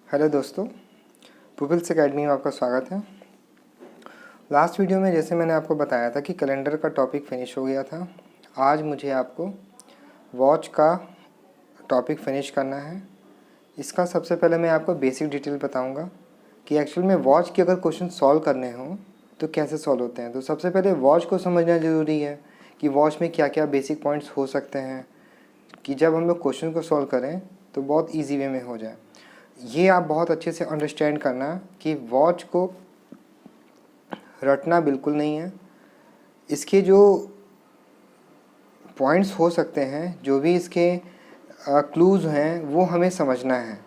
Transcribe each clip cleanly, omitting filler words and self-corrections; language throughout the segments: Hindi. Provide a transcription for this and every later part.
हेलो दोस्तों, पुपिल्स एकेडमी में आपका स्वागत है। लास्ट वीडियो में जैसे मैंने आपको बताया था कि कैलेंडर का टॉपिक फिनिश हो गया था। आज मुझे आपको वॉच का टॉपिक फिनिश करना है। इसका सबसे पहले मैं आपको बेसिक डिटेल बताऊंगा कि एक्चुअल में वॉच के अगर क्वेश्चन सॉल्व करने हों तो कैसे सॉल्व होते हैं। तो सबसे पहले वॉच को समझना ज़रूरी है कि वॉच में क्या क्या बेसिक पॉइंट्स हो सकते हैं कि जब हम लोग क्वेश्चन को सॉल्व करें तो बहुत ईजी वे में हो जाए। ये आप बहुत अच्छे से अंडरस्टैंड करना कि वॉच को रटना बिल्कुल नहीं है। इसके जो पॉइंट्स हो सकते हैं, जो भी इसके क्लूज़ हैं, वो हमें समझना है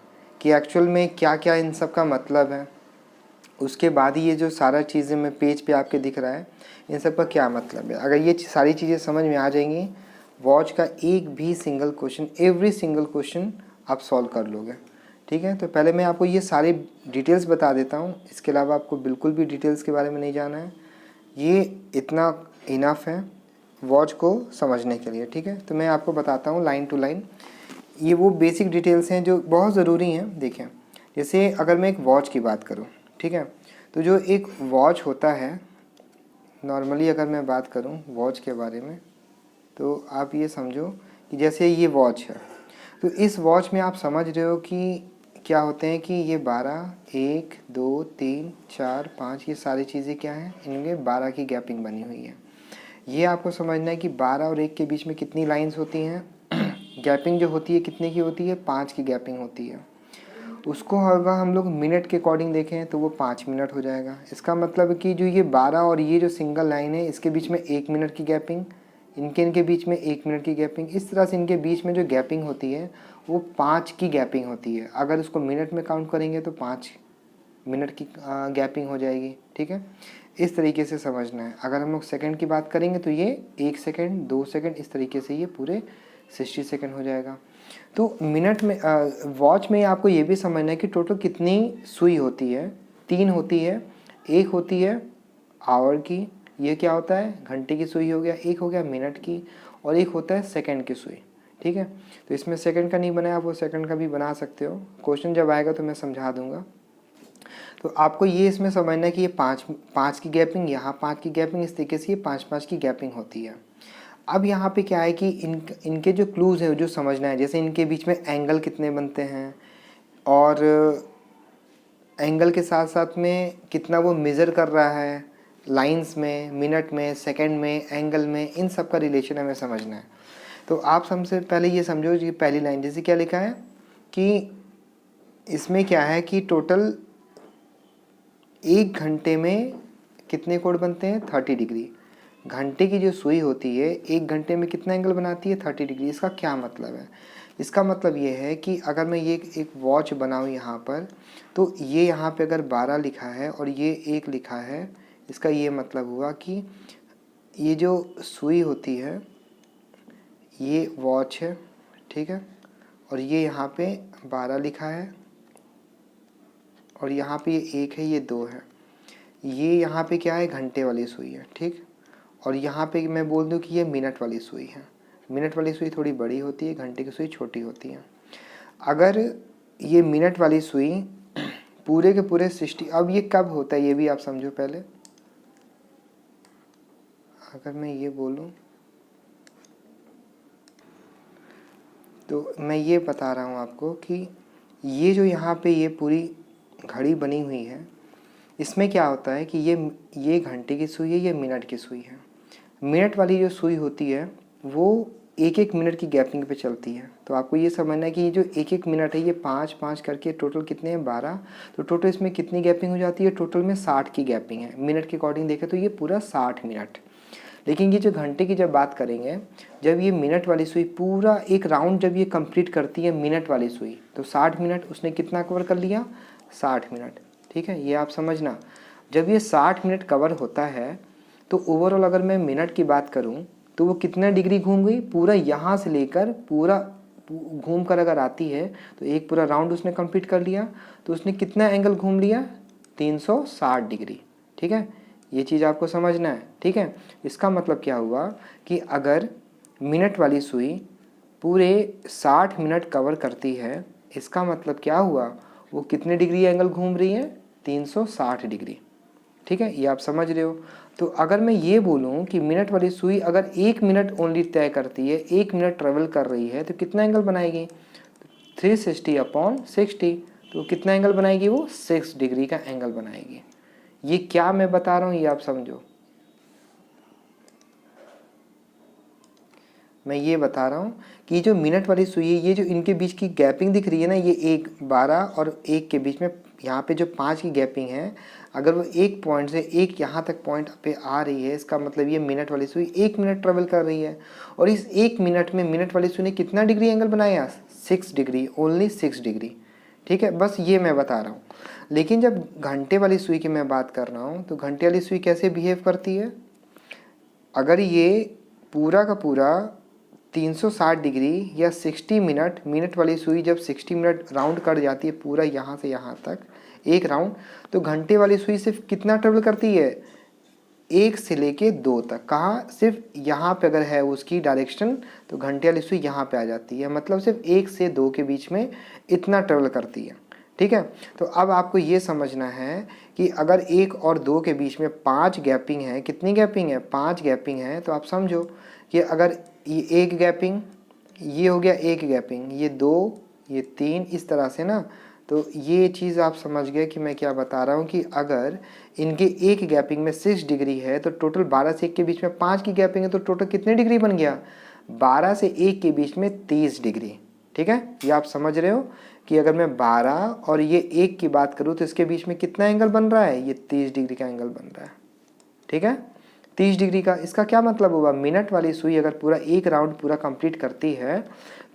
कि एक्चुअल में क्या क्या इन सब का मतलब है। उसके बाद ही ये जो सारा चीज़ें मैं पेज पे आपके दिख रहा है, इन सब का क्या मतलब है। अगर ये सारी चीज़ें समझ में आ जाएंगी, वॉच का एक भी single question, every single question आप सॉल्व कर लोगे। ठीक है, तो पहले मैं आपको ये सारी डिटेल्स बता देता हूँ। इसके अलावा आपको बिल्कुल भी डिटेल्स के बारे में नहीं जाना है। ये इतना इनफ है वॉच को समझने के लिए। ठीक है, तो मैं आपको बताता हूँ लाइन टू लाइन। ये वो बेसिक डिटेल्स हैं जो बहुत ज़रूरी हैं। देखें, जैसे अगर मैं एक वॉच की बात करूँ, ठीक है, तो जो एक वॉच होता है, नॉर्मली अगर मैं बात करूँ वॉच के बारे में, तो आप ये समझो कि जैसे ये वॉच है, तो इस वॉच में आप समझ रहे हो कि क्या होते हैं कि ये 12, 1, 2, 3, 4, 5, ये सारी चीज़ें क्या हैं, इनमें 12 की गैपिंग बनी हुई है। ये आपको समझना है कि 12 और 1 के बीच में कितनी लाइंस होती हैं। गैपिंग जो होती है कितने की होती है, 5 की गैपिंग होती है। उसको अगर हम लोग मिनट के अकॉर्डिंग देखें तो वो 5 मिनट हो जाएगा। इसका मतलब कि जो ये 12 और ये जो सिंगल लाइन है, इसके बीच में 1 मिनट की गैपिंग, इनके बीच में 1 मिनट की गैपिंग, इस तरह से इनके बीच में जो गैपिंग होती है वो 5 की गैपिंग होती है। अगर उसको मिनट में काउंट करेंगे तो 5 मिनट की गैपिंग हो जाएगी। ठीक है, इस तरीके से समझना है। अगर हम लोग सेकंड की बात करेंगे तो ये 1 सेकंड, 2 सेकंड, इस तरीके से ये पूरे 60 सेकंड हो जाएगा। तो मिनट में वॉच में आपको ये भी समझना है कि टोटल कितनी सुई होती है। 3 होती है। एक होती है आवर की, ये क्या होता है, घंटे की सुई हो गया। एक हो गया मिनट की, और एक होता है सेकंड की सुई। ठीक है, तो इसमें सेकंड का नहीं बनाया, आप वो सेकंड का भी बना सकते हो। क्वेश्चन जब आएगा तो मैं समझा दूंगा। तो आपको ये इसमें समझना है कि ये 5 की गैपिंग, यहाँ 5 की गैपिंग, इस तरीके से ये 5 की गैपिंग होती है। अब यहाँ पे क्या है कि इनके जो क्लूज़ है जो समझना है। जैसे इनके बीच में एंगल कितने बनते हैं, और एंगल के साथ साथ में कितना वो मेज़र कर रहा है, लाइंस में, मिनट में, सेकंड में, एंगल में, इन सब का रिलेशन हमें समझना है। तो आप सबसे पहले ये समझो कि पहली लाइन जैसे क्या लिखा है कि इसमें क्या है कि टोटल 1 घंटे में कितने कोण बनते हैं, 30 डिग्री। घंटे की जो सुई होती है 1 घंटे में कितना एंगल बनाती है, 30 डिग्री। इसका क्या मतलब है, इसका मतलब ये है कि अगर मैं ये एक वॉच बनाऊँ यहाँ पर, तो ये यहाँ पे अगर 12 लिखा है और ये 1 लिखा है, इसका ये मतलब हुआ कि ये जो सुई होती है ये वॉच है। ठीक है, और ये यहाँ पे 12 लिखा है, और यहाँ पे ये 1 है, ये 2 है। ये यहाँ पे क्या है, घंटे वाली सुई है। ठीक, और यहाँ पे मैं बोल दूँ कि ये मिनट वाली सुई है। मिनट वाली सुई थोड़ी बड़ी होती है, घंटे की सुई छोटी होती है। अगर ये मिनट वाली सुई पूरे के पूरे 60, अब ये कब होता है ये भी आप समझो पहले। अगर मैं ये बोलूँ तो मैं ये बता रहा हूँ आपको कि ये जो यहाँ पे ये पूरी घड़ी बनी हुई है, इसमें क्या होता है कि ये घंटे की सुई है, ये मिनट की सुई है। मिनट वाली जो सुई होती है वो 1-1 मिनट की गैपिंग पे चलती है। तो आपको ये समझना है कि ये जो 1-1 मिनट है, ये 5-5 करके टोटल कितने हैं, 12। तो टोटल इसमें कितनी गैपिंग हो जाती है, टोटल में 60 की गैपिंग है। मिनट के अकॉर्डिंग देखें तो ये पूरा 60 मिनट। लेकिन ये जो घंटे की जब बात करेंगे, जब ये मिनट वाली सुई पूरा एक राउंड जब ये कंप्लीट करती है मिनट वाली सुई, तो 60 मिनट उसने कितना कवर कर लिया, 60 मिनट। ठीक है, ये आप समझना। जब ये 60 मिनट कवर होता है तो ओवरऑल अगर मैं मिनट की बात करूं तो वो कितना डिग्री घूम गई, पूरा यहाँ से लेकर पूरा घूम कर अगर आती है तो एक पूरा राउंड उसने कंप्लीट कर लिया। तो उसने कितना एंगल घूम लिया, 360 डिग्री। ठीक है, ये चीज़ आपको समझना है। ठीक है, इसका मतलब क्या हुआ कि अगर मिनट वाली सुई पूरे 60 मिनट कवर करती है, इसका मतलब क्या हुआ, वो कितने डिग्री एंगल घूम रही है, 360 डिग्री। ठीक है, ये आप समझ रहे हो। तो अगर मैं ये बोलूँ कि मिनट वाली सुई अगर 1 मिनट ओनली तय करती है, 1 मिनट ट्रेवल कर रही है, तो कितना एंगल बनाएगी, 360/60। तो कितना एंगल बनाएगी वो, 6 डिग्री का एंगल बनाएगी। ये क्या मैं बता रहा हूँ ये आप समझो। मैं ये बता रहा हूँ कि जो मिनट वाली सुई है, ये जो इनके बीच की गैपिंग दिख रही है ना, ये 1, 12 और 1 के बीच में यहाँ पे जो 5 की गैपिंग है, अगर वो एक पॉइंट से एक यहाँ तक पॉइंट पे आ रही है, इसका मतलब ये मिनट वाली सुई 1 मिनट ट्रेवल कर रही है। और इस 1 मिनट में मिनट वाली सुई ने कितना डिग्री एंगल बनाया, 6 डिग्री, ओनली 6 डिग्री। ठीक है, बस ये मैं बता रहा हूँ। लेकिन जब घंटे वाली सुई की मैं बात कर रहा हूँ, तो घंटे वाली सुई कैसे बिहेव करती है, अगर ये पूरा का पूरा 360 डिग्री या 60 मिनट, मिनट वाली सुई जब 60 मिनट राउंड कर जाती है पूरा यहाँ से यहाँ तक एक राउंड, तो घंटे वाली सुई सिर्फ कितना ट्रेवल करती है, 1 से लेके 2 तक। कहाँ, सिर्फ यहाँ पे अगर है उसकी डायरेक्शन, तो घंटे वाली सुई यहाँ पे आ जाती है, मतलब सिर्फ 1 से 2 के बीच में इतना ट्रेवल करती है। ठीक है, तो अब आपको ये समझना है कि अगर 1 और 2 के बीच में 5 गैपिंग है, कितनी गैपिंग है, 5 गैपिंग है, तो आप समझो कि अगर ये 1 गैपिंग, ये हो गया 1 गैपिंग, ये 2, ये 3, इस तरह से ना। तो ये चीज़ आप समझ गए कि मैं क्या बता रहा हूँ कि अगर इनके 1 गैपिंग में 6 डिग्री है, तो टोटल 12 से 1 के बीच में 5 की गैपिंग है, तो टोटल कितने डिग्री बन गया, 12 से 1 के बीच में 30 डिग्री। ठीक है, ये आप समझ रहे हो कि अगर मैं 12 और ये 1 की बात करूँ, तो इसके बीच में कितना एंगल बन रहा है, ये 30 डिग्री का एंगल बन रहा है। ठीक है, 30 डिग्री का। इसका क्या मतलब हुआ, मिनट वाली सुई अगर पूरा एक राउंड पूरा कंप्लीट करती है,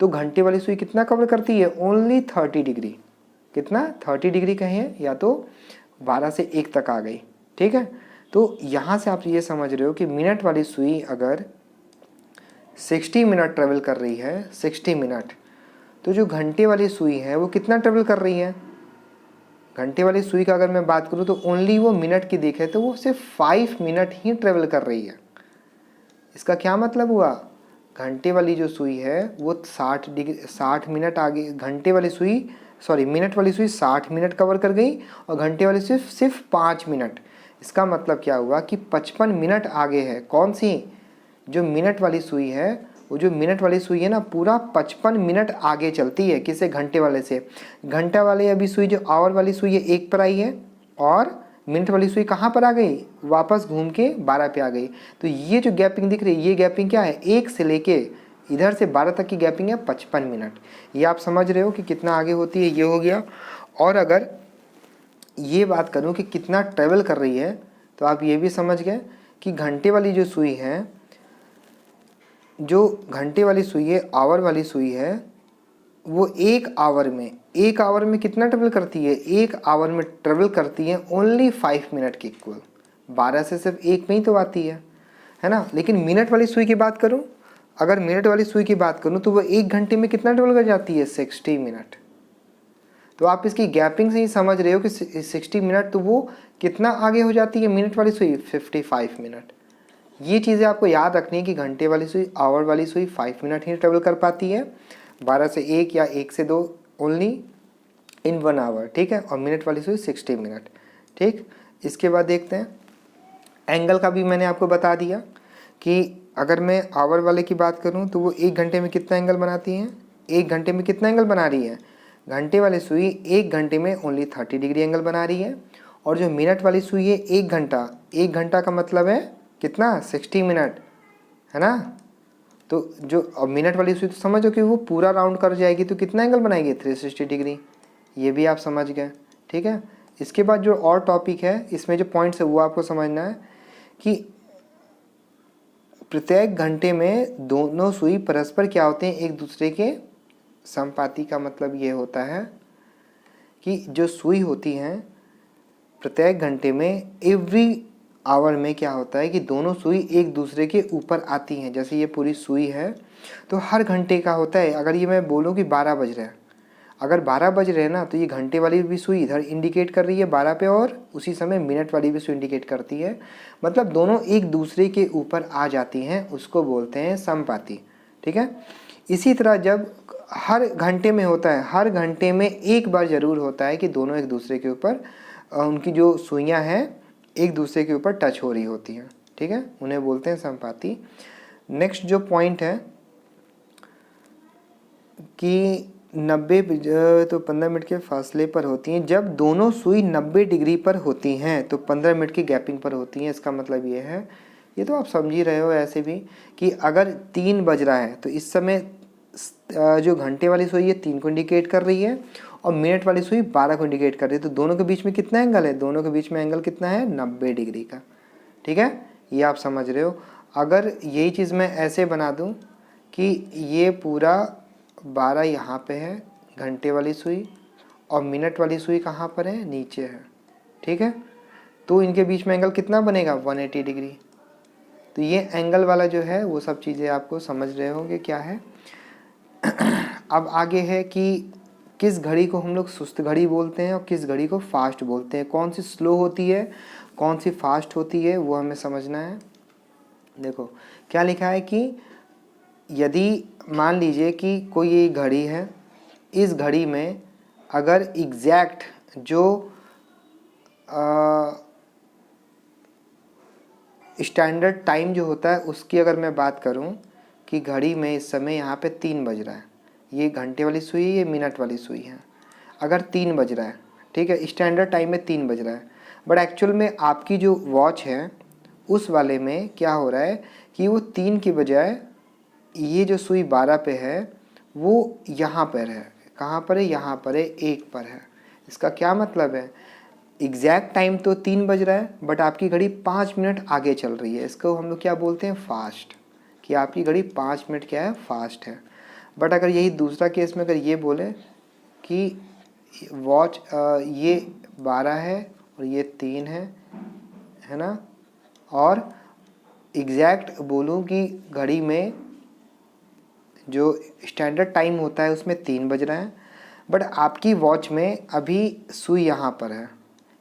तो घंटे वाली सुई कितना कवर करती है, ओनली 30 डिग्री। कितना, 30 डिग्री कहें, या तो 12 से 1 तक आ गई। ठीक है, तो यहाँ से आप ये समझ रहे हो कि मिनट वाली सुई अगर 60 मिनट ट्रेवल कर रही है, 60 मिनट, तो जो घंटे वाली सुई है वो कितना ट्रेवल कर रही है, घंटे वाली सुई का अगर मैं बात करूँ तो ओनली वो मिनट की देखे तो वो सिर्फ 5 मिनट ही ट्रेवल कर रही है। इसका क्या मतलब हुआ, घंटे वाली जो सुई है वो 60 मिनट आगे, घंटे वाली सुई मिनट वाली सुई 60 मिनट कवर कर गई और घंटे वाली सुई सिर्फ 5 मिनट। इसका मतलब क्या हुआ कि 55 मिनट आगे है। कौन सी, जो मिनट वाली सुई है, वो जो मिनट वाली सुई है ना, पूरा 55 मिनट आगे चलती है, किसे, घंटे वाले से। घंटा वाले अभी सुई जो आवर वाली सुई है 1 पर आई है, और मिनट वाली सुई कहाँ पर आ गई, वापस घूम के 12 पे आ गई। तो ये जो गैपिंग दिख रही है, ये गैपिंग क्या है, 1 से लेके इधर से 12 तक की गैपिंग है 55 मिनट। ये आप समझ रहे हो कि कितना आगे होती है, ये हो गया। और अगर ये बात करूँ कि कितना ट्रेवल कर रही है, तो आप ये भी समझ गए कि घंटे वाली जो सुई है, जो घंटे वाली सुई है, आवर वाली सुई है, वो 1 आवर में कितना ट्रेवल करती है, 1 आवर में ट्रेवल करती है ओनली 5 मिनट के इक्वल। 12 से सिर्फ 1 में ही तो आती है ना। लेकिन मिनट वाली सुई की बात करूं, अगर मिनट वाली सुई की बात करूं तो वो 1 घंटे में कितना ट्रेवल कर जाती है, 60 मिनट। तो आप इसकी गैपिंग से ही समझ रहे हो कि 60 मिनट, तो वो कितना आगे हो जाती है मिनट वाली सुई, 55 मिनट। ये चीज़ें आपको याद रखनी है कि घंटे वाली सुई, आवर वाली सुई 5 मिनट ही ट्रेवल कर पाती है, 12 से 1 या 1 से 2 ओनली इन 1 आवर। ठीक है, और मिनट वाली सुई 60 मिनट। ठीक, इसके बाद देखते हैं एंगल का भी मैंने आपको बता दिया कि अगर मैं आवर वाले की बात करूं तो वो 1 घंटे में कितना एंगल बनाती हैं, 1 घंटे में कितना एंगल बना रही है, घंटे वाली सुई 1 घंटे में ओनली 30 डिग्री एंगल बना रही है। और जो मिनट वाली सुई है 1 घंटा का मतलब है कितना, 60 मिनट, है ना। तो जो मिनट वाली सुई तो समझो कि वो पूरा राउंड कर जाएगी, तो कितना एंगल बनाएगी, 360 डिग्री। ये भी आप समझ गए। ठीक है, इसके बाद जो और टॉपिक है, इसमें जो पॉइंट्स है वो आपको समझना है कि प्रत्येक घंटे में दोनों सुई परस्पर क्या होते हैं, एक दूसरे के समपाती। का मतलब ये होता है कि जो सुई होती हैं प्रत्येक घंटे में, एवरी आवर में क्या होता है कि दोनों सुई एक दूसरे के ऊपर आती हैं। जैसे ये पूरी सुई है, तो हर घंटे का होता है, अगर ये मैं बोलूँ कि 12 बज रहे हैं, अगर 12 बज रहे हैं ना, तो ये घंटे वाली भी सुई इधर इंडिकेट कर रही है 12 पे, और उसी समय मिनट वाली भी सुई इंडिकेट करती है। मतलब दोनों एक दूसरे के ऊपर आ जाती हैं, उसको बोलते हैं समपाती। ठीक है, इसी तरह जब हर घंटे में होता है, हर घंटे में एक बार ज़रूर होता है कि दोनों एक दूसरे के ऊपर उनकी जो सुइयाँ हैं एक दूसरे के ऊपर टच हो रही होती हैं, ठीक है, उन्हें बोलते हैं संपाती। नेक्स्ट जो पॉइंट है कि 90 तो 15 मिनट के फासले पर होती हैं। जब दोनों सुई 90 डिग्री पर होती हैं तो 15 मिनट की गैपिंग पर होती हैं। इसका मतलब ये है, ये तो आप समझ ही रहे हो ऐसे भी, कि अगर 3 बज रहा है तो इस समय जो घंटे वाली सुई है 3 को इंडिकेट कर रही है और मिनट वाली सुई 12 को इंडिकेट कर रही है। तो दोनों के बीच में कितना एंगल है, दोनों के बीच में एंगल कितना है, 90 डिग्री का, ठीक है, ये आप समझ रहे हो। अगर यही चीज़ मैं ऐसे बना दूं कि ये पूरा 12 यहाँ पे है घंटे वाली सुई और मिनट वाली सुई कहाँ पर है, नीचे है, ठीक है, तो इनके बीच में एंगल कितना बनेगा, 180 डिग्री। तो ये एंगल वाला जो है वो सब चीज़ें आपको समझ रहे होंगे क्या है। अब आगे है कि किस घड़ी को हम लोग सुस्त घड़ी बोलते हैं और किस घड़ी को फास्ट बोलते हैं, कौन सी स्लो होती है कौन सी फास्ट होती है, वो हमें समझना है। देखो क्या लिखा है कि यदि मान लीजिए कि कोई ये घड़ी है, इस घड़ी में अगर एग्जैक्ट जो स्टैंडर्ड टाइम जो होता है उसकी अगर मैं बात करूं कि घड़ी में इस समय यहाँ पे 3 बज रहा है, ये घंटे वाली सुई है, ये मिनट वाली सुई है, अगर 3 बज रहा है, ठीक है, स्टैंडर्ड टाइम में 3 बज रहा है, बट एक्चुअल में आपकी जो वॉच है उस वाले में क्या हो रहा है कि वो 3 की बजाय ये जो सुई 12 पे है वो यहाँ पर है, कहाँ पर है, यहाँ पर है, 1 पर है। इसका क्या मतलब है, एग्जैक्ट टाइम तो 3 बज रहा है बट आपकी घड़ी 5 मिनट आगे चल रही है, इसको हम लोग क्या बोलते हैं, फास्ट, कि आपकी घड़ी 5 मिनट क्या है, फास्ट है। बट अगर यही दूसरा केस में अगर ये बोले कि वॉच ये 12 है और ये 3 है ना, और एग्जैक्ट बोलूँ कि घड़ी में जो स्टैंडर्ड टाइम होता है उसमें 3 बज रहा है, बट आपकी वॉच में अभी सुई यहाँ पर है,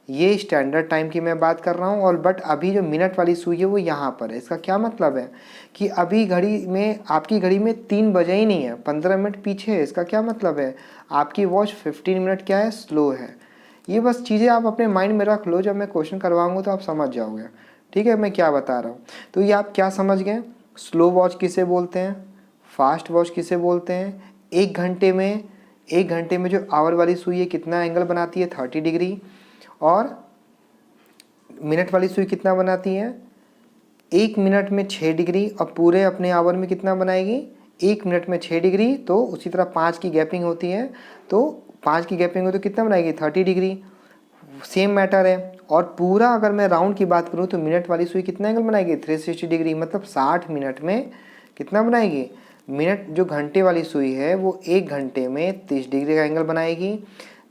ये स्टैंडर्ड टाइम की मैं बात कर रहा हूँ, और बट अभी जो मिनट वाली सुई है वो यहाँ पर है। इसका क्या मतलब है कि अभी घड़ी में, आपकी घड़ी में 3 बजे ही नहीं है, 15 मिनट पीछे है। इसका क्या मतलब है, आपकी वॉच 15 मिनट क्या है, स्लो है। ये बस चीज़ें आप अपने माइंड में रख लो, जब मैं क्वेश्चन करवाऊँगा तो आप समझ जाओगे, ठीक है, मैं क्या बता रहा हूँ। तो ये आप क्या समझ गए, स्लो वॉच किसे बोलते हैं, फास्ट वॉच किसे बोलते हैं। एक घंटे में जो आवर वाली सुई है कितना एंगल बनाती है, 30 डिग्री, और मिनट वाली सुई कितना बनाती है, 1 मिनट में 6 डिग्री, और पूरे अपने आवर में कितना बनाएगी, 1 मिनट में 6 डिग्री। तो उसी तरह 5 की गैपिंग होती है, तो 5 की गैपिंग हो तो कितना बनाएगी, 30 डिग्री, सेम मैटर है। और पूरा अगर मैं राउंड की बात करूँ तो मिनट वाली सुई कितना एंगल बनाएगी, 360 डिग्री, मतलब 60 मिनट में कितना बनाएगी, मिनट जो घंटे वाली सुई है वो 1 घंटे में 30 डिग्री का एंगल बनाएगी।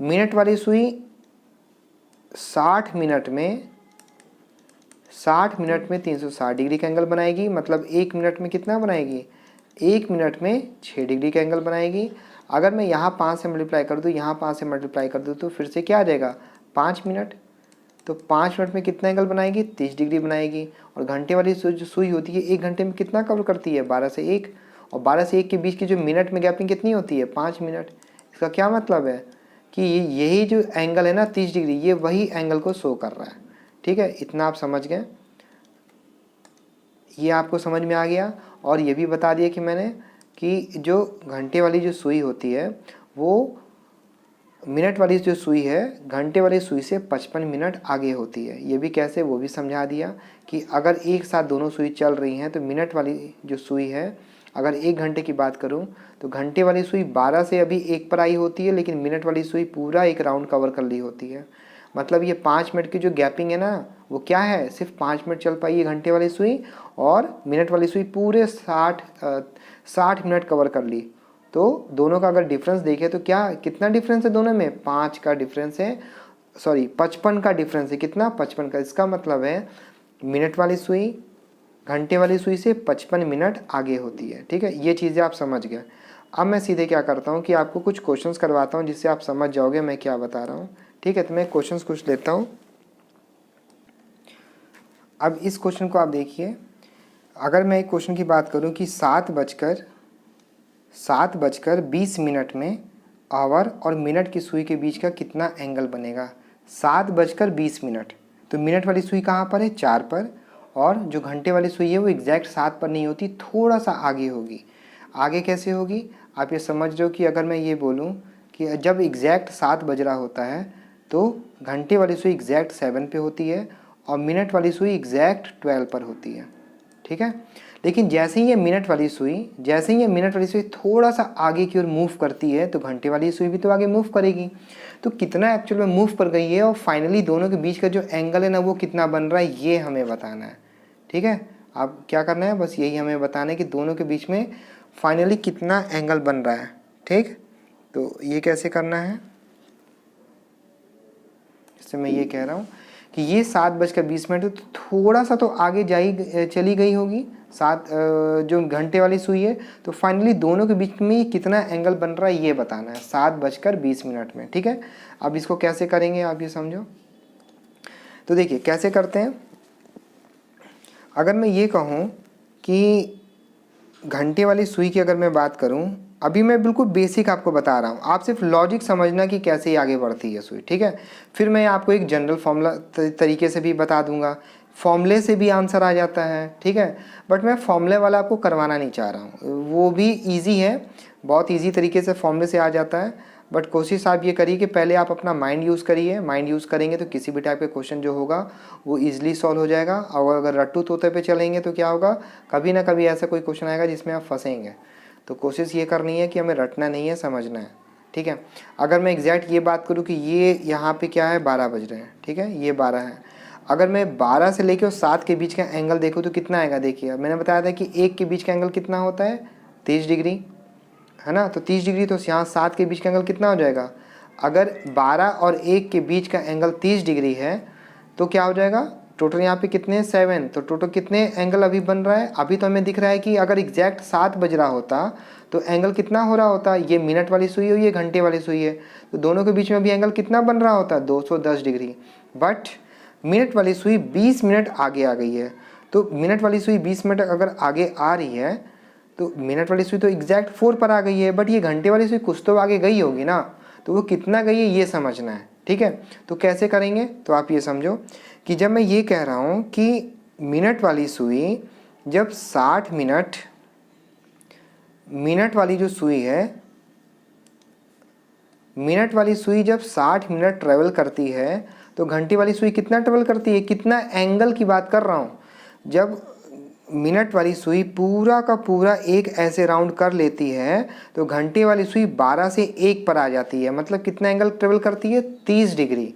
मिनट वाली सुई 60 मिनट में 360 डिग्री का एंगल बनाएगी, मतलब 1 मिनट में कितना बनाएगी, 1 मिनट में 6 डिग्री का एंगल बनाएगी। अगर मैं यहाँ 5 से मल्टीप्लाई कर दूँ, यहाँ 5 से मल्टीप्लाई कर दूँ, तो फिर से क्या आ जाएगा, 5 मिनट। तो 5 मिनट में कितना एंगल बनाएगी, 30 डिग्री बनाएगी। और घंटे वाली जो सुई होती है 1 घंटे में कितना कवर करती है, 12 से 1, और 12 से 1 के बीच की जो मिनट में गैपिंग कितनी होती है, 5 मिनट। इसका क्या मतलब है कि यही जो एंगल है ना 30 डिग्री, ये वही एंगल को शो कर रहा है, ठीक है, इतना आप समझ गए, ये आपको समझ में आ गया। और ये भी बता दिया कि मैंने कि जो घंटे वाली जो सुई होती है वो मिनट वाली जो सुई है घंटे वाली सुई से 55 मिनट आगे होती है। ये भी कैसे, वो भी समझा दिया कि अगर एक साथ दोनों सुई चल रही हैं तो मिनट वाली जो सुई है, अगर 1 घंटे की बात करूं तो घंटे वाली सुई 12 से अभी 1 पर आई होती है, लेकिन मिनट वाली सुई पूरा एक राउंड कवर कर ली होती है। मतलब ये 5 मिनट की जो गैपिंग है ना, वो क्या है, सिर्फ 5 मिनट चल पाई है घंटे वाली सुई, और मिनट वाली सुई पूरे 60 मिनट कवर कर ली। तो दोनों का अगर डिफरेंस देखें तो क्या, कितना डिफरेंस है दोनों में, 5 का डिफरेंस है, सॉरी 55 का डिफरेंस है, कितना, 55 का। इसका मतलब है मिनट वाली सुई घंटे वाली सुई से 55 मिनट आगे होती है, ठीक है, ये चीज़ें आप समझ गए। अब मैं सीधे क्या करता हूँ कि आपको कुछ क्वेश्चंस करवाता हूँ जिससे आप समझ जाओगे मैं क्या बता रहा हूँ, ठीक है। तो मैं क्वेश्चंस कुछ लेता हूँ। अब इस क्वेश्चन को आप देखिए, अगर मैं एक क्वेश्चन की बात करूँ कि 7 बजकर 7:20 में आवर और मिनट की सुई के बीच का कितना एंगल बनेगा? 7:20। तो मिनट वाली सुई कहाँ पर है? 4 पर, और जो घंटे वाली सुई है वो एग्जैक्ट 7 पर नहीं होती, थोड़ा सा आगे होगी। आगे कैसे होगी? आप ये समझ रहे हो कि अगर मैं ये बोलूँ कि जब एग्जैक्ट 7 बज रहा होता है तो घंटे वाली सुई एग्जैक्ट 7 पे होती है और मिनट वाली सुई एग्जैक्ट 12 पर होती है, ठीक है। लेकिन जैसे ही ये मिनट वाली सुई थोड़ा सा आगे की ओर मूव करती है तो घंटे वाली सुई भी तो आगे मूव करेगी। तो कितना एक्चुअल में मूव कर गई है और फाइनली दोनों के बीच का जो एंगल है ना वो कितना बन रहा है, ये हमें बताना है, ठीक है। अब क्या करना है, बस यही हमें बताना है कि दोनों के बीच में फाइनली कितना एंगल बन रहा है, ठीक। तो ये कैसे करना है, जैसे मैं ये कह रहा हूँ कि ये 7:20 तो थोड़ा सा तो आगे चली गई होगी जो घंटे वाली सुई है। तो फाइनली दोनों के बीच में कितना एंगल बन रहा है ये बताना है 7:20 में, ठीक है। अब इसको कैसे करेंगे आप ये समझो। तो देखिए कैसे करते हैं। अगर मैं ये कहूँ कि घंटे वाली सुई की अगर मैं बात करूँ, अभी मैं बिल्कुल बेसिक आपको बता रहा हूँ, आप सिर्फ लॉजिक समझना कि कैसे ही आगे बढ़ती है सुई, ठीक है। फिर मैं आपको एक जनरल फॉर्मूला तरीके से भी बता दूंगा, फॉर्मूले से भी आंसर आ जाता है, ठीक है। बट मैं फॉर्मूले वाला आपको करवाना नहीं चाह रहा हूँ, वो भी ईजी है, बहुत ईजी तरीके से फॉर्मूले से आ जाता है। बट कोशिश आप ये करिए कि पहले आप अपना माइंड यूज़ करिए, माइंड यूज़ करेंगे तो किसी भी टाइप के क्वेश्चन जो होगा वो ईजिली सॉल्व हो जाएगा। और अगर रट्टू तोते पे चलेंगे तो क्या होगा, कभी ना कभी ऐसा कोई क्वेश्चन आएगा जिसमें आप फंसेंगे। तो कोशिश ये करनी है कि हमें रटना नहीं है, समझना है, ठीक है। अगर मैं एग्जैक्ट ये बात करूँ कि ये यहाँ पे क्या है, 12 बज रहे हैं, ठीक है, ये 12 है। अगर मैं 12 से लेकर और 7 के बीच का एंगल देखूँ तो कितना आएगा, देखिए मैंने बताया था कि 1 के बीच का एंगल कितना होता है, 30 डिग्री, है ना। तो 30 डिग्री, तो यहाँ 7 के बीच का एंगल कितना हो जाएगा। अगर 12 और 1 के बीच का एंगल 30 डिग्री है तो क्या हो जाएगा, टोटल यहाँ पे कितने 7, तो टोटल कितने एंगल अभी बन रहा है। अभी तो हमें दिख रहा है कि अगर एग्जैक्ट 7 बज रहा होता तो एंगल कितना हो रहा होता, ये मिनट वाली सुई है, ये घंटे वाली सुई है, तो दोनों के बीच में अभी एंगल कितना बन रहा होता, 210 डिग्री। बट मिनट वाली सुई 20 मिनट आगे आ गई है, तो मिनट वाली सुई 20 मिनट अगर आगे आ रही है तो मिनट वाली सुई तो एग्जैक्ट 4 पर आ गई है। बट ये घंटे वाली सुई कुछ तो आगे गई होगी ना, तो वो कितना गई है ये समझना है, ठीक है। तो कैसे करेंगे, तो आप ये समझो कि जब मैं ये कह रहा हूँ कि मिनट वाली सुई जब 60 मिनट, मिनट वाली जो सुई है, मिनट वाली सुई जब 60 मिनट ट्रेवल करती है तो घंटे वाली सुई कितना ट्रेवल करती है, कितना एंगल की बात कर रहा हूँ। जब मिनट वाली सुई पूरा का पूरा एक ऐसे राउंड कर लेती है तो घंटे वाली सुई 12 से 1 पर आ जाती है, मतलब कितना एंगल ट्रेवल करती है, 30 डिग्री।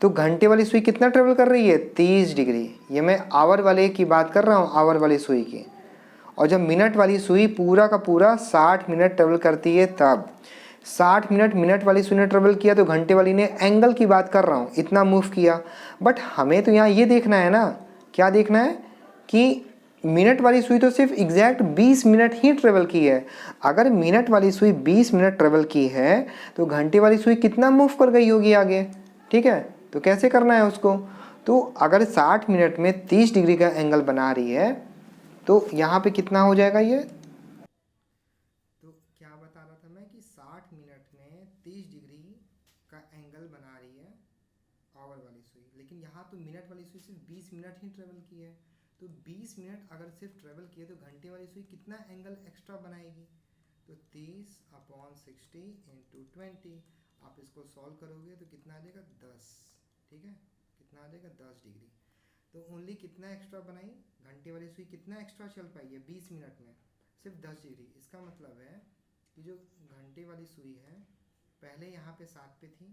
तो घंटे वाली सुई कितना ट्रेवल कर रही है, 30 डिग्री। ये मैं आवर वाले की बात कर रहा हूँ, आवर वाली सुई की। और जब मिनट वाली सुई पूरा का पूरा 60 मिनट ट्रेवल करती है तब 60 मिनट मिनट वाली सुई ने ट्रेवल किया तो घंटे वाली ने, एंगल की बात कर रहा हूँ, इतना मूव किया। बट हमें तो यहाँ ये देखना है ना, क्या देखना है कि मिनट वाली सुई तो सिर्फ एग्जैक्ट 20 मिनट ही ट्रेवल की है। अगर मिनट वाली सुई 20 मिनट ट्रेवल की है तो घंटे वाली सुई कितना मूव कर गई होगी आगे, ठीक है। तो कैसे करना है उसको, तो अगर 60 मिनट में 30 डिग्री का एंगल बना रही है तो यहाँ पे कितना हो जाएगा ये, तो क्या बता रहा था मैं कि 60 मिनट में 30 डिग्री का एंगल बना रही है आवर वाली सुई। लेकिन यहाँ तो मिनट वाली सुई सिर्फ 20 मिनट ही ट्रेवल की है, तो 20 मिनट अगर सिर्फ ट्रेवल किए तो घंटे वाली सुई कितना एंगल एक्स्ट्रा बनाएगी, तो 30/60 × 20, आप इसको सॉल्व करोगे तो कितना आ जाएगा 10, ठीक है, कितना आ जाएगा 10 डिग्री। तो ओनली कितना एक्स्ट्रा बनाई, घंटे वाली सुई कितना एक्स्ट्रा चल पाई है 20 मिनट में, सिर्फ 10 डिग्री। इसका मतलब है कि जो घंटे वाली सुई है पहले यहाँ पे 7 पे थी,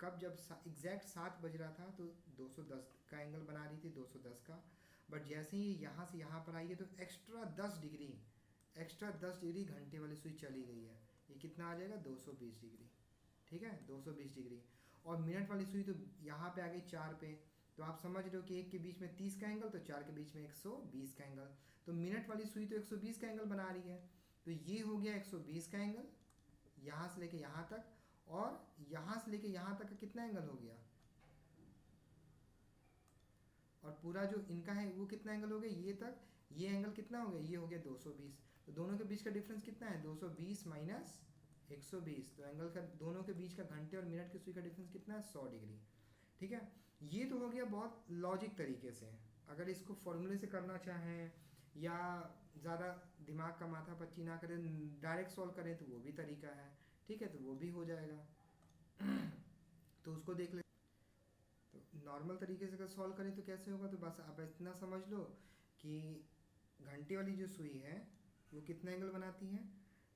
कब जब एग्जैक्ट 7 बज रहा था तो 210 का एंगल बना रही थी, 210 का। बट जैसे ही यहाँ से यहाँ पर आई है तो एक्स्ट्रा 10 डिग्री, एक्स्ट्रा 10 डिग्री घंटे वाली सुई चली गई है, ये कितना आ जाएगा 220 डिग्री, ठीक है, 220 डिग्री। और मिनट वाली सुई तो यहाँ पे आ गई 4 पे, तो आप समझ रहे हो कि 1 के बीच में 30 का एंगल तो 4 के बीच में 120 का एंगल, तो मिनट वाली सुई तो 120 का एंगल बना रही है, तो ये हो गया 120 का एंगल यहाँ से लेके यहाँ तक, और यहाँ से लेके यहाँ तक का कितना एंगल हो गया, और पूरा जो इनका है वो कितना एंगल हो गया ये तक, ये एंगल कितना हो गया, ये हो गया 220। तो दोनों के बीच का डिफरेंस कितना है 220 माइनस 120, तो एंगल का दोनों के बीच का घंटे और मिनट की सुई का डिफरेंस कितना है 100 डिग्री। ठीक है, ये तो हो गया बहुत लॉजिक तरीके से। अगर इसको फॉर्मूले से करना चाहें या ज़्यादा दिमाग का माथा पच्ची ना करें, डायरेक्ट सॉल्व करें तो वो भी तरीका है। ठीक है, तो वो भी हो जाएगा। तो उसको देख ले। तो नॉर्मल तरीके से अगर सॉल्व करें तो कैसे होगा, तो बस आप इतना समझ लो कि घंटे वाली जो सुई है वो कितना एंगल बनाती है।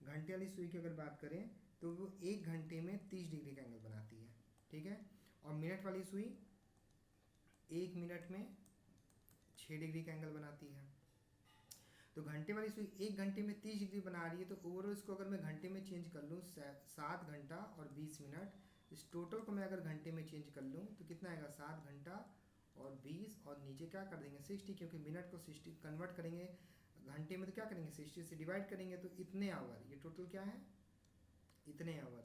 घंटे वाली सुई की अगर बात करें तो वो 1 घंटे में 30 डिग्री का एंगल बनाती है। ठीक है, और मिनट वाली सुई 1 मिनट में 6 डिग्री का एंगल बनाती है। तो घंटे वाली सुई 1 घंटे में 30 डिग्री बना रही है, तो ओवरऑल इसको अगर मैं घंटे में चेंज कर लूँ 7 घंटा और 20 मिनट, इस टोटल को मैं अगर घंटे में चेंज कर लूँ तो कितना आएगा 7 घंटा और 20, और नीचे क्या कर देंगे 60, क्योंकि मिनट को 60 कन्वर्ट करेंगे घंटे में तो क्या करेंगे 60 से डिवाइड करेंगे, तो इतने आवर, ये टोटल क्या है इतने आवर।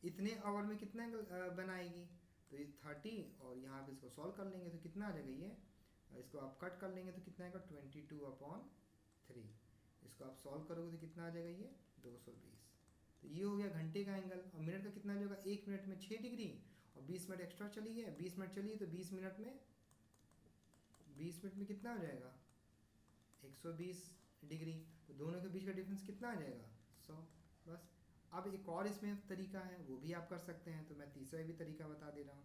इतने आवर में कितना एंगल बनाएगी, तो ये 30, और यहाँ पे इसको सॉल्व कर लेंगे तो कितना आ जाएगा, ये इसको आप कट कर लेंगे तो कितना आएगा 22/3। इसको आप सॉल्व करोगे तो कितना आ जाएगा ये 220। तो ये हो गया घंटे का एंगल। और मिनट का कितना जाएगा 1 मिनट में 6 डिग्री, और 20 मिनट एक्स्ट्रा चली है, 20 मिनट चली है तो 20 मिनट में कितना हो जाएगा 120 डिग्री। तो दोनों के बीच का डिफरेंस कितना आ जाएगा 100। बस। अब एक और इसमें तरीका है, वो भी आप कर सकते हैं, तो मैं तीसरा भी तरीका बता दे रहा हूँ।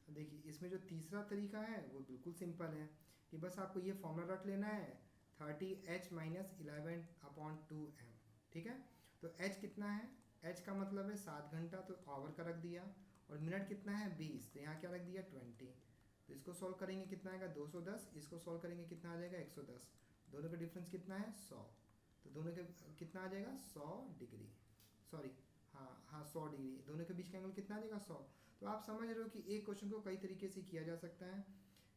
देखिए इसमें जो तीसरा तरीका है वो बिल्कुल सिंपल है कि बस आपको ये फॉर्मूला रख लेना है 30h - 11/2m। ठीक है, तो h कितना है, h का मतलब है 7 घंटा, तो आवर का रख दिया, और मिनट कितना है 20, तो यहाँ क्या रख दिया 20। तो इसको सॉल्व करेंगे कितना आएगा 210, इसको सॉल्व करेंगे कितना आ जाएगा 110, दोनों का डिफरेंस कितना है 100। तो दोनों के कितना आ जाएगा 100 डिग्री, सॉरी हाँ 100 डिग्री, दोनों के बीच का एंगल कितना आ जाएगा 100। तो आप समझ रहे हो कि एक क्वेश्चन को कई तरीके से किया जा सकता है।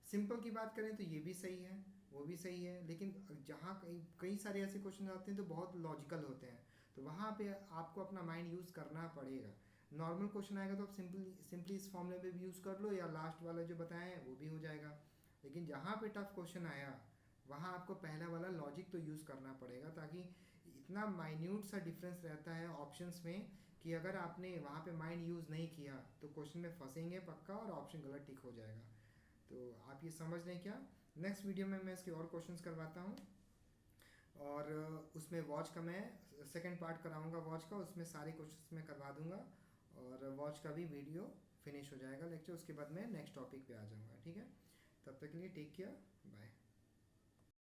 सिंपल की बात करें तो ये भी सही है, वो भी सही है, लेकिन जहाँ कई सारे ऐसे क्वेश्चन आते हैं तो बहुत लॉजिकल होते हैं, तो वहाँ पे आपको अपना माइंड यूज़ करना पड़ेगा। नॉर्मल क्वेश्चन आएगा तो आप सिंपली इस फॉर्मूले में भी यूज़ कर लो, या लास्ट वाला जो बताया है वो भी हो जाएगा। लेकिन जहाँ पे टफ क्वेश्चन आया वहाँ आपको पहला वाला लॉजिक तो यूज़ करना पड़ेगा, ताकि इतना माइन्यूट सा डिफरेंस रहता है ऑप्शंस में कि अगर आपने वहाँ पे माइंड यूज़ नहीं किया तो क्वेश्चन में फंसेंगे पक्का, और ऑप्शन गलत टिक हो जाएगा। तो आप ये समझ लें क्या, नेक्स्ट वीडियो में मैं इसके और क्वेश्चंस करवाता हूँ, और उसमें वॉच का मैं सेकंड पार्ट कराऊंगा वॉच का, उसमें सारे क्वेश्चंस मैं करवा दूंगा, और वॉच का भी वीडियो फिनिश हो जाएगा लेक्चर, उसके बाद मैं नेक्स्ट टॉपिक पे आ जाऊंगा। ठीक है, तब तक के लिए टेक केयर, बाय।